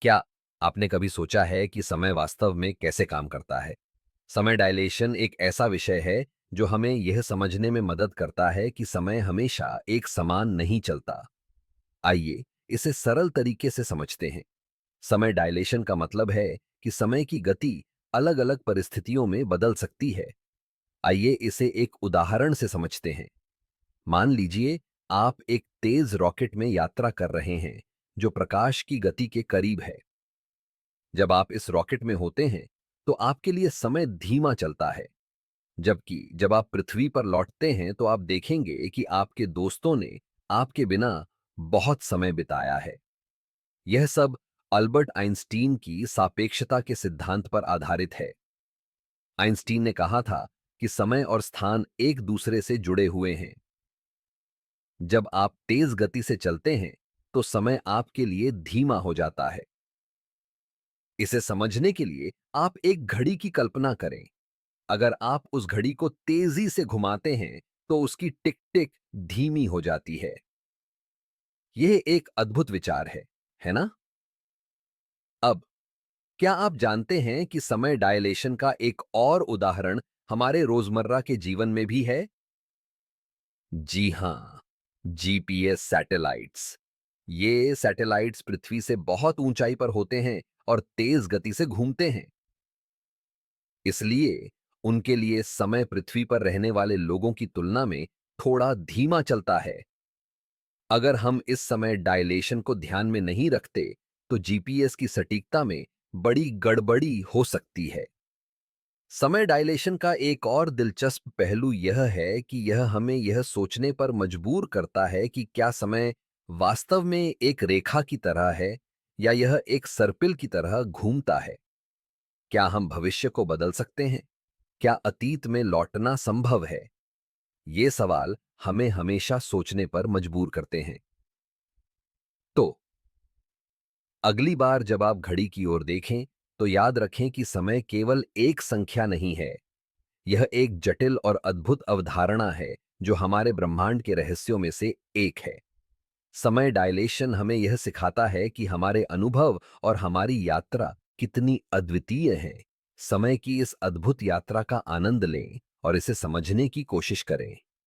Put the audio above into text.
क्या आपने कभी सोचा है कि समय वास्तव में कैसे काम करता है? समय डायलेशन एक ऐसा विषय है जो हमें यह समझने में मदद करता है कि समय हमेशा एक समान नहीं चलता। आइए इसे सरल तरीके से समझते हैं। समय डायलेशन का मतलब है कि समय की गति अलग-अलग परिस्थितियों में बदल सकती है। आइए इसे एक उदाहरण से समझते हैं। मान लीजिए आप एक तेज रॉकेट में यात्रा कर रहे हैं जो प्रकाश की गति के करीब है। जब आप इस रॉकेट में होते हैं तो आपके लिए समय धीमा चलता है, जबकि जब आप पृथ्वी पर लौटते हैं तो आप देखेंगे कि आपके दोस्तों ने आपके बिना बहुत समय बिताया है। यह सब अल्बर्ट आइंस्टीन की सापेक्षता के सिद्धांत पर आधारित है। आइंस्टीन ने कहा था कि समय और स्थान एक दूसरे से जुड़े हुए हैं। जब आप तेज गति से चलते हैं तो समय आपके लिए धीमा हो जाता है। इसे समझने के लिए आप एक घड़ी की कल्पना करें। अगर आप उस घड़ी को तेजी से घुमाते हैं तो उसकी टिक टिक धीमी हो जाती है। यह एक अद्भुत विचार है ना? अब क्या आप जानते हैं कि समय डायलेशन का एक और उदाहरण हमारे रोजमर्रा के जीवन में भी है? जी हां, जीपीएस सैटेलाइट्स। ये सैटेलाइट्स पृथ्वी से बहुत ऊंचाई पर होते हैं और तेज गति से घूमते हैं। इसलिए उनके लिए समय पृथ्वी पर रहने वाले लोगों की तुलना में थोड़ा धीमा चलता है। अगर हम इस समय डायलेशन को ध्यान में नहीं रखते तो जीपीएस की सटीकता में बड़ी गड़बड़ी हो सकती है। समय डायलेशन का एक और दिलचस्प पहलू यह है कि यह हमें यह सोचने पर मजबूर करता है कि क्या समय वास्तव में एक रेखा की तरह है या यह एक सर्पिल की तरह घूमता है। क्या हम भविष्य को बदल सकते हैं? क्या अतीत में लौटना संभव है? ये सवाल हमें हमेशा सोचने पर मजबूर करते हैं। तो अगली बार जब आप घड़ी की ओर देखें तो याद रखें कि समय केवल एक संख्या नहीं है। यह एक जटिल और अद्भुत अवधारणा है जो हमारे ब्रह्मांड के रहस्यों में से एक है। समय डायलेशन हमें यह सिखाता है कि हमारे अनुभव और हमारी यात्रा कितनी अद्वितीय है। समय की इस अद्भुत यात्रा का आनंद लें और इसे समझने की कोशिश करें।